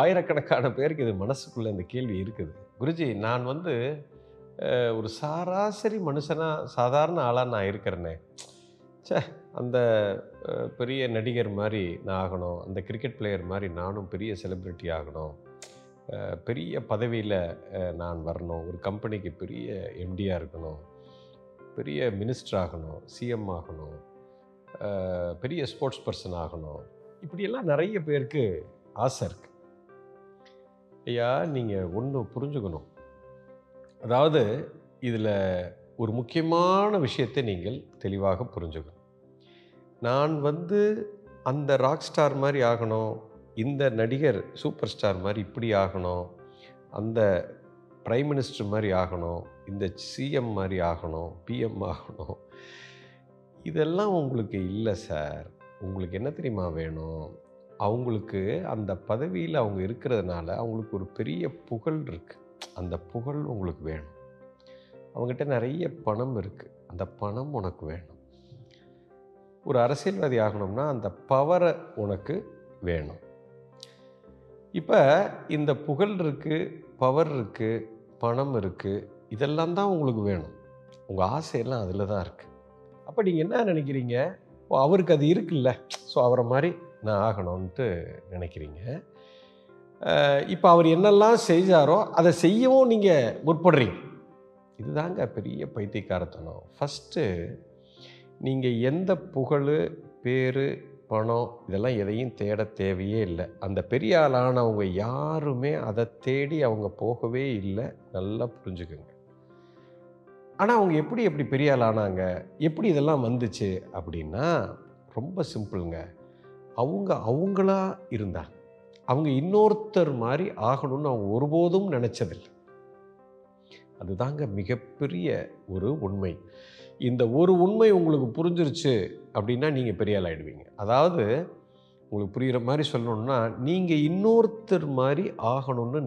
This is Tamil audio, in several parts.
ஆயிரக்கணக்கான பேருக்கு இது மனசுக்குள்ள இந்த கேள்வி இருக்குது. குருஜி, நான் வந்து ஒரு சராசரி மனுஷனா, சாதாரண ஆளா நான் இருக்கிறேனே. ச்சே! அந்த பெரிய நடிகர் மாரி நான் ஆகணும். அந்த கிரிக்கெட் பிளேயர் மாரி நானும் பெரிய செலிபிரிட்டி ஆகணும். பெரிய பதவியில நான் வரணும். ஒரு கம்பெனிக்கு பெரிய எம்டியா இருக்கணும். பெரிய மினிஸ்டர் ஆகணும். சிஎம் ஆகணும். பெரிய ஸ்போர்ட்ஸ் பர்சன் ஆகணும். இப்படியெல்லாம் நிறைய பேருக்கு ஆசை இருக்கு. ஐயா, நீங்கள் ஒன்று புரிஞ்சுக்கணும். அதாவது இதில் ஒரு முக்கியமான விஷயத்தை நீங்கள் தெளிவாக புரிஞ்சுக்கணும். நான் வந்து அந்த ராக் ஸ்டார் மாதிரி ஆகணும், இந்த நடிகர் சூப்பர் ஸ்டார் மாதிரி இப்படி ஆகணும், அந்த பிரைம் மினிஸ்டர் மாதிரி ஆகணும், இந்த சிஎம் மாதிரி ஆகணும், பிஎம் ஆகணும், இதெல்லாம் உங்களுக்கு இல்லை சார். உங்களுக்கு என்ன தெரியுமா வேணும்? அவங்களுக்கு அந்த பதவியில் அவங்க இருக்கிறதுனால அவங்களுக்கு ஒரு பெரிய புகழ் இருக்குது. அந்த புகழ் உங்களுக்கு வேணும். அவங்ககிட்ட நிறைய பணம் இருக்குது. அந்த பணம் உனக்கு வேணும். ஒரு அரசியல்வாதி ஆகணும்னா அந்த பவரை உனக்கு வேணும். இப்போ இந்த புகழ் இருக்குது, பவர் இருக்குது, பணம் இருக்குது, இதெல்லாம் தான் உங்களுக்கு வேணும். உங்கள் ஆசையெல்லாம் அதில் தான் இருக்குது. அப்போ நீங்கள் என்ன நினைக்கிறீங்க? ஓ, அவருக்கு அது இருக்குல்ல, ஸோ அவரை மாதிரி நான் ஆகணும்ன்ட்டு நினைக்கிறீங்க. இப்போ அவர் என்னெல்லாம் செஞ்சாரோ அதை செய்யவும் நீங்கள் முற்படுறீங்க. இதுதாங்க பெரிய பைத்தியக்காரத்தனம். ஃபஸ்ட்டு நீங்கள் எந்த புகழ், பேர், பணம் இதெல்லாம் எதையும் தேட தேவையே இல்லை. அந்த பெரிய ஆளானவங்க யாருமே அதை தேடி அவங்க போகவே இல்லை. நல்லா புரிஞ்சுக்குங்க. ஆனால் அவங்க எப்படி பெரிய ஆள் ஆனாங்க, எப்படி இதெல்லாம் வந்துச்சு அப்படின்னா ரொம்ப சிம்பிளுங்க. அவங்களா இருந்தாங்க. அவங்க இன்னொருத்தர் மாதிரி ஆகணும்னு அவங்க ஒருபோதும் நினச்சதில்லை. அதுதாங்க மிகப்பெரிய ஒரு உண்மை. இந்த ஒரு உண்மை உங்களுக்கு புரிஞ்சிருச்சு அப்படின்னா நீங்கள் பெரிய ஆள் ஆகிடுவீங்க. அதாவது உங்களுக்கு புரிகிற மாதிரி சொல்லணுன்னா, நீங்கள் இன்னொருத்தர் மாதிரி ஆகணும்னு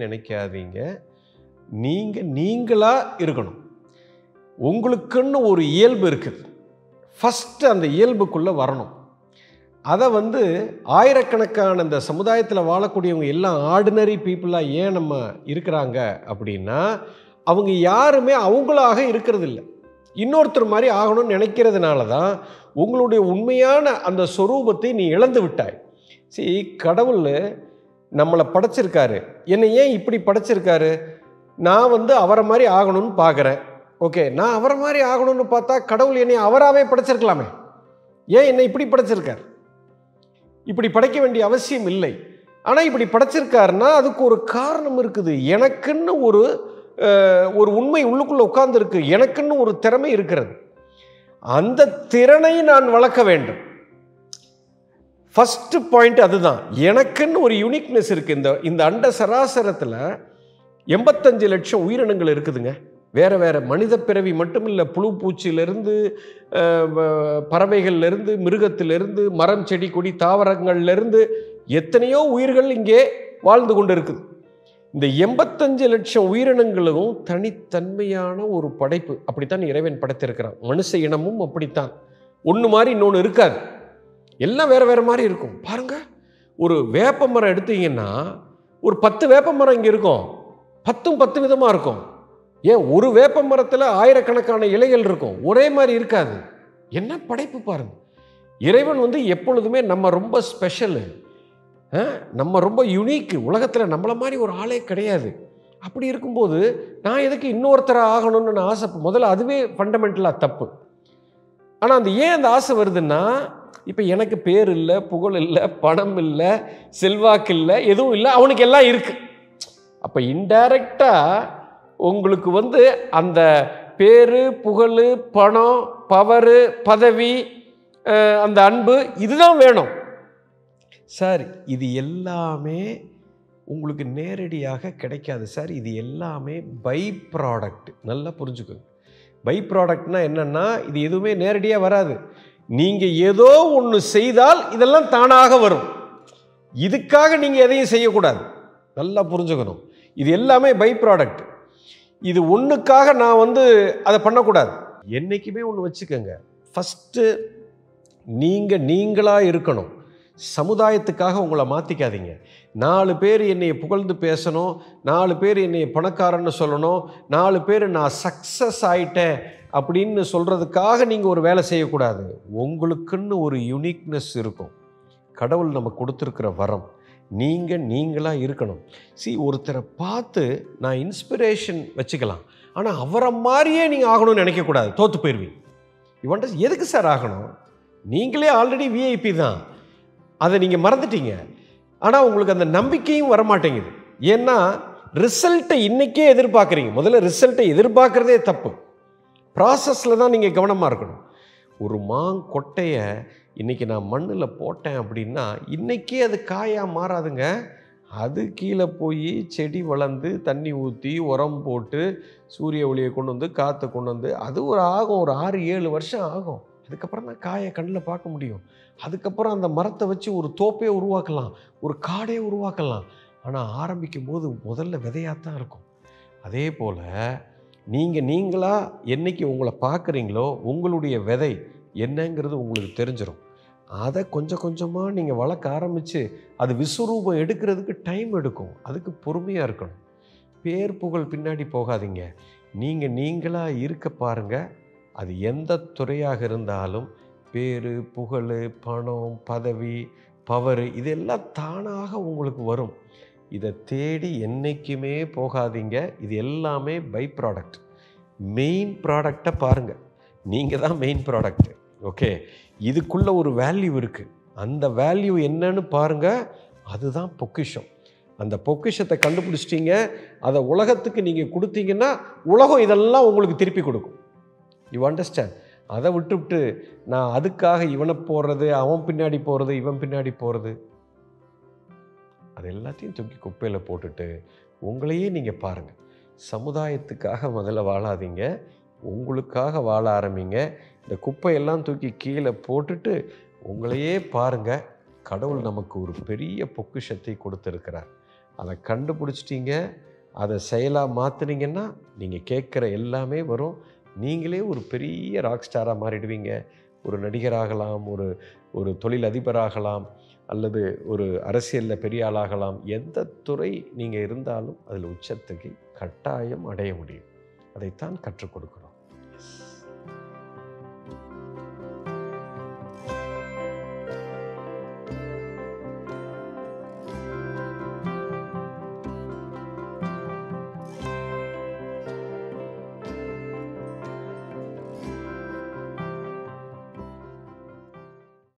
நினைக்காதீங்க. நீங்களாக இருக்கணும். உங்களுக்குன்னு ஒரு இயல்பு இருக்குது. ஃபஸ்ட்டு அந்த இயல்புக்குள்ளே வரணும். அதை வந்து ஆயிரக்கணக்கான இந்த சமுதாயத்தில் வாழக்கூடியவங்க எல்லாம் ஆர்டினரி பீப்புளாக ஏன் நம்ம இருக்கிறாங்க அப்படின்னா, அவங்க யாருமே அவங்களாக இருக்கிறது இல்லை. இன்னொருத்தர் மாதிரி ஆகணும்னு நினைக்கிறதுனால தான் உங்களுடைய உண்மையான அந்த சொரூபத்தை நீ இழந்து விட்டாய். கடவுள் நம்மளை படைச்சிருக்காரு. என்னை ஏன் இப்படி படைச்சிருக்காரு? நான் வந்து அவரை மாதிரி ஆகணும்னு பார்க்குறேன். ஓகே, நான் அவரை மாதிரி ஆகணும்னு பார்த்தா கடவுள் என்னை அவராகவே படைச்சிருக்கலாமே. ஏன் என்னை இப்படி படைச்சிருக்கார்? இப்படி படைக்க வேண்டிய அவசியம் இல்லை. ஆனால் இப்படி படைச்சிருக்காருன்னா அதுக்கு ஒரு காரணம் இருக்குது. எனக்குன்னு ஒரு உண்மை உள்ளுக்குள்ளே உட்கார்ந்துருக்கு. எனக்குன்னு ஒரு திறமை இருக்கிறது. அந்த திறனை நான் வளர்க்க வேண்டும். ஃபஸ்ட்டு பாயிண்ட் அதுதான். எனக்குன்னு ஒரு யூனிக்னஸ் இருக்குது. இந்த அண்ட சராசரத்தில் 85 லட்சம் உயிரினங்கள் இருக்குதுங்க. வேறு வேறு மனித பிறவி மட்டும் இல்லை, புழு பூச்சியிலேருந்து, பறவைகள்லேருந்து, மிருகத்திலிருந்து, மரம் செடி கொடி தாவரங்கள்லேருந்து எத்தனையோ உயிர்கள் இங்கே வாழ்ந்து கொண்டு இருக்குது. இந்த 85 லட்சம் உயிரினங்களும் தனித்தன்மையான ஒரு படைப்பு. அப்படித்தான் இறைவன் படைத்திருக்கிறான். மனுஷ இனமும் அப்படித்தான். ஒன்று மாதிரி இன்னொன்று இருக்காது. எல்லாம் வேறு வேறு மாதிரி இருக்கும். பாருங்கள், ஒரு வேப்ப மரம் எடுத்தீங்கன்னா ஒரு 10 வேப்ப மரம் இங்கே இருக்கும். 10 விதமாக இருக்கும். ஏன் ஒரு வேப்ப மரத்தில் ஆயிரக்கணக்கான இலைகள் இருக்கும். ஒரே மாதிரி இருக்காது. என்ன படைப்பு பாருங்கள். இறைவன் வந்து எப்பொழுதுமே நம்ம ரொம்ப ஸ்பெஷலு, நம்ம ரொம்ப யுனிக்கு. உலகத்தில் நம்மளை மாதிரி ஒரு ஆளே கிடையாது. அப்படி இருக்கும்போது நான் எதுக்கு இன்னொருத்தராக ஆகணும்னு நான் ஆசை? முதல்ல அதுவே ஃபண்டமெண்டலாக தப்பு. ஆனால் அந்த ஆசை வருதுன்னா, இப்போ எனக்கு பேர் இல்லை, புகழ் இல்லை, பணம் இல்லை, செல்வாக்கு இல்லை, எதுவும் இல்லை, அவனுக்கு எல்லாம் இருக்குது. அப்போ இன்டைரக்டாக உங்களுக்கு வந்து அந்த பேர், புகழ், பணம், பவரு, பதவி, அந்த அன்பு இதுதான் வேணும். சார், இது எல்லாமே உங்களுக்கு நேரடியாக கிடைக்காது சார். இது எல்லாமே பை ப்ராடக்ட். நல்லா புரிஞ்சுக்கோங்க. பை ப்ராடக்ட்னா என்னென்னா, இது எதுவுமே நேரடியாக வராது. நீங்கள் ஏதோ ஒன்று செய்தால் இதெல்லாம் தானாக வரும். இதுக்காக நீங்கள் எதையும் செய்யக்கூடாது. நல்லா புரிஞ்சுக்கணும். இது எல்லாமே பை ப்ராடக்ட். இது ஒன்றுக்காக நான் வந்து அதை பண்ணக்கூடாது. என்றைக்குமே ஒன்று வச்சுக்கோங்க. ஃபஸ்ட்டு நீங்களாக இருக்கணும். சமுதாயத்துக்காக உங்களை மாற்றிக்காதீங்க. 4 பேர் என்னைய புகழ்ந்து பேசணும், 4 பேர் என்னைய பணக்காரன்னு சொல்லணும், 4 பேர் நான் சக்ஸஸ் ஆயிட்டேன் அப்படின்னு சொல்கிறதுக்காக நீங்கள் ஒரு வேலை செய்யக்கூடாது. உங்களுக்குன்னு ஒரு யுனிக்னஸ் இருக்கும். கடவுள் நமக்கு கொடுத்துருக்கிற வரம். நீங்களாக இருக்கணும். ஒருத்தரை பார்த்து நான் இன்ஸ்பிரேஷன் வச்சுக்கலாம், ஆனால் அவரை மாதிரியே நீங்கள் ஆகணும்னு நினைக்கக்கூடாது, தோற்று போயிடுவீங்க. இவன்ட்ட எதுக்கு சார் ஆகணும்? நீங்களே ஆல்ரெடி விஐபி தான், அதை நீங்கள் மறந்துட்டீங்க. ஆனால் உங்களுக்கு அந்த நம்பிக்கையும் வரமாட்டேங்குது. ஏன்னா ரிசல்ட்டை இன்றைக்கே எதிர்பார்க்குறீங்க. முதல்ல ரிசல்ட்டை எதிர்பார்க்குறதே தப்பு. ப்ராசஸில் தான் நீங்கள் கவனமாக இருக்கணும். ஒரு மாங்கொட்டையை இன்றைக்கி நான் மண்ணில் போட்டேன் அப்படின்னா இன்றைக்கே அது காயாக மாறாதுங்க. அது கீழே போய் செடி வளர்ந்து தண்ணி ஊற்றி உரம் போட்டு சூரிய ஒளியை கொண்டு வந்து காற்றை கொண்டு வந்து அது ஒரு 6-7 வருஷம் ஆகும். அதுக்கப்புறம் தான் காயை கண்ணில் பார்க்க முடியும். அதுக்கப்புறம் அந்த மரத்தை வச்சு ஒரு தோப்பே உருவாக்கலாம், ஒரு காடே உருவாக்கலாம். ஆனால் ஆரம்பிக்கும் போது முதல்ல விதையாகத்தான் இருக்கும். அதே போல் நீங்களாக என்றைக்கு உங்களை பார்க்குறீங்களோ உங்களுடைய விதை என்னங்கிறது உங்களுக்கு தெரிஞ்சிடும். அதை கொஞ்சம் கொஞ்சமாக நீங்கள் வளர்க்க ஆரம்பித்து அது விஸ்வரூபம் எடுக்கிறதுக்கு டைம் எடுக்கும். அதுக்கு பொறுமையாக இருக்கணும். பேர் புகழ் பின்னாடி போகாதீங்க. நீங்களாக இருக்க பாருங்கள். அது எந்த துறையாக இருந்தாலும் பேர் புகழ் பணம் பதவி பவர் இதெல்லாம் தானாக உங்களுக்கு வரும். இதை தேடி என்றைக்குமே போகாதீங்க. இது எல்லாமே பை ப்ராடக்ட். மெயின் ப்ராடக்டை பாருங்கள். நீங்கள் தான் மெயின் ப்ராடக்ட். ஓகே, இதுக்குள்ளே ஒரு வேல்யூ இருக்குது. அந்த வேல்யூ என்னன்னு பாருங்கள். அதுதான் பொக்கிஷம். அந்த பொக்கிஷத்தை கண்டுபிடிச்சிட்டிங்க, அதை உலகத்துக்கு நீங்கள் கொடுத்தீங்கன்னா உலகம் இதெல்லாம் உங்களுக்கு திருப்பி கொடுக்கும். You understand? அதை விட்டுவிட்டு நான் அதுக்காக இவனை போடுறது, அவன் பின்னாடி போகிறது, இவன் பின்னாடி போகிறது, அது எல்லாத்தையும் தூக்கி குப்பையில் போட்டுட்டு உங்களையே நீங்கள் பாருங்கள். சமுதாயத்துக்காக முதல்ல வாழாதீங்க, உங்களுக்காக வாழ ஆரம்பிங்க. இந்த குப்பையெல்லாம் தூக்கி கீழே போட்டுட்டு உங்களையே பாருங்கள். கடவுள் நமக்கு ஒரு பெரிய பொக்கிஷத்தை கொடுத்துருக்கிறார். அதை கண்டுபிடிச்சிட்டிங்க, அதை செயலாக மாற்றினீங்கன்னா நீங்கள் கேட்குற எல்லாமே வரும். நீங்களே ஒரு பெரிய ராக் ஸ்டாராக மாறிடுவீங்க. ஒரு நடிகராகலாம், ஒரு தொழில் அதிபராகலாம், அல்லது ஒரு அரசியலில் பெரிய ஆளாகலாம். எந்த துறை நீங்கள் இருந்தாலும் அதில் உச்சத்துக்கு கட்டாயம் அடைய முடியும். அதைத்தான் கற்றுக் கொடுக்குறோம்.